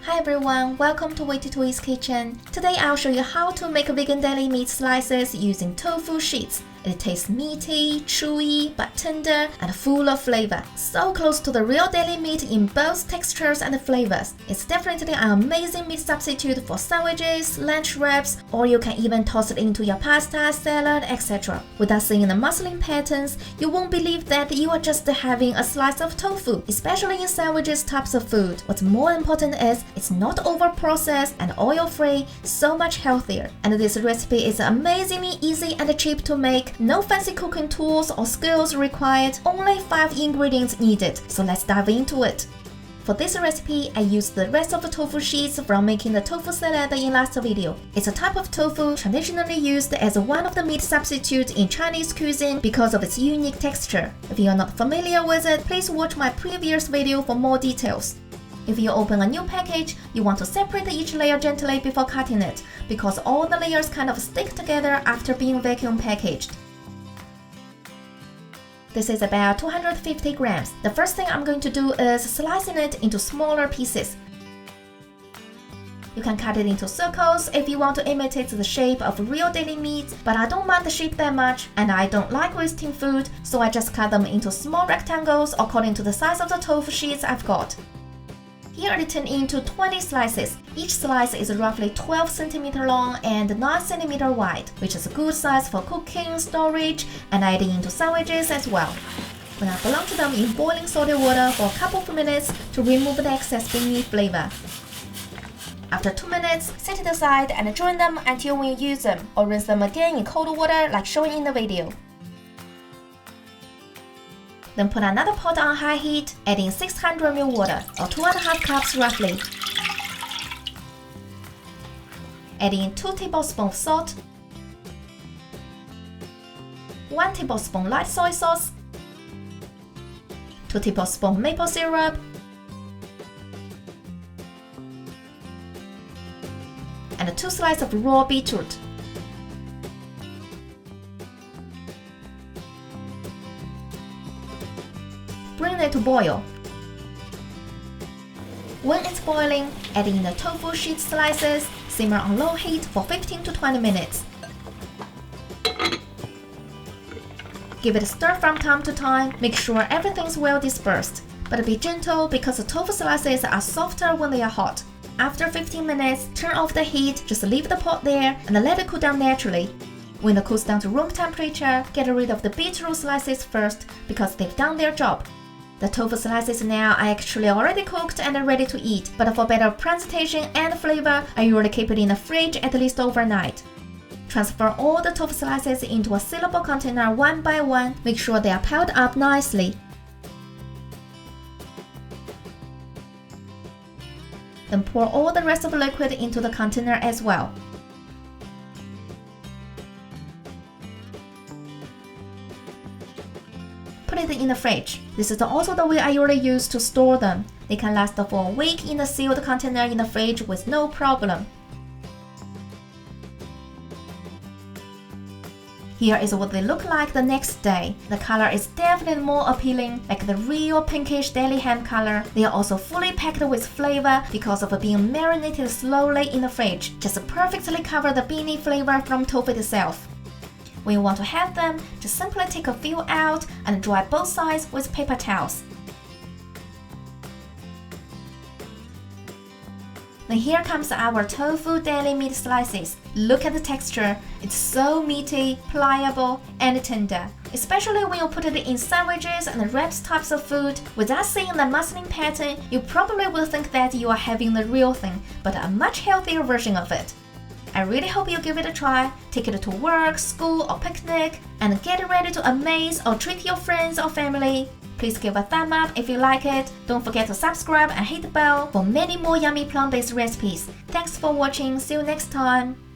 Hi everyone, welcome to Witty's kitchen. Today I'll show you how to make vegan deli meat slices using tofu sheets. It tastes meaty, chewy, but tender and full of flavor. So close to the real deli meat in both textures and flavors. It's definitely an amazing meat substitute for sandwiches, lunch wraps, or you can even toss it into your pasta, salad, etc. Without seeing the muslin patterns, you won't believe that you are just having a slice of tofu, especially in sandwiches types of food. What's more important is it's not over-processed and oil-free, so much healthier. And this recipe is amazingly easy and cheap to make. No fancy cooking tools or skills required, only 5 ingredients needed, so let's dive into it. For this recipe, I used the rest of the tofu sheets from making the tofu salad in last video. It's a type of tofu traditionally used as one of the meat substitutes in Chinese cuisine because of its unique texture. If you are not familiar with it, please watch my previous video for more details. If you open a new package, you want to separate each layer gently before cutting it, because all the layers kind of stick together after being vacuum packaged. This is about 250 grams. The first thing I'm going to do is slicing it into smaller pieces. You can cut it into circles if you want to imitate the shape of real deli meat, but I don't mind the shape that much and I don't like wasting food, so I just cut them into small rectangles according to the size of the tofu sheets I've got. Here I turn into 20 slices. Each slice is roughly 12 cm long and 9 cm wide, which is a good size for cooking, storage, and adding into sandwiches as well. Then I blanch them in boiling salted water for a couple of minutes to remove the excess beany flavor. After 2 minutes, set it aside and drain them until when you use them, or rinse them again in cold water like shown in the video. Then put another pot on high heat, adding 600 ml water, or 2.5 cups roughly. Adding 2 tablespoons salt, 1 tablespoon light soy sauce, 2 tablespoons maple syrup, and 2 slices of raw beetroot. Bring it to boil. When it's boiling, add in the tofu sheet slices, simmer on low heat for 15 to 20 minutes. Give it a stir from time to time, make sure everything's well dispersed. But be gentle because the tofu slices are softer when they are hot. After 15 minutes, turn off the heat, just leave the pot there and let it cool down naturally. When it cools down to room temperature, get rid of the beetroot slices first because they've done their job. The tofu slices now are actually already cooked and ready to eat, but for better presentation and flavor, I usually keep it in the fridge at least overnight. Transfer all the tofu slices into a sealable container one by one, make sure they are piled up nicely. Then pour all the rest of the liquid into the container as well. Put it in the fridge. This is also the way I usually use to store them. They can last for a week in a sealed container in the fridge with no problem. Here is what they look like the next day. The color is definitely more appealing, like the real pinkish deli ham color. They are also fully packed with flavor because of being marinated slowly in the fridge. Just perfectly cover the beany flavor from tofu itself. When you want to have them, just simply take a few out and dry both sides with paper towels. Then here comes our tofu deli meat slices. Look at the texture, it's so meaty, pliable, and tender. Especially when you put it in sandwiches and wraps types of food. Without seeing the muslin pattern, you probably will think that you are having the real thing, but a much healthier version of it. I really hope you give it a try, take it to work, school, or picnic, and get ready to amaze or treat your friends or family. Please give a thumb up if you like it. Don't forget to subscribe and hit the bell for many more yummy plant-based recipes. Thanks for watching, see you next time!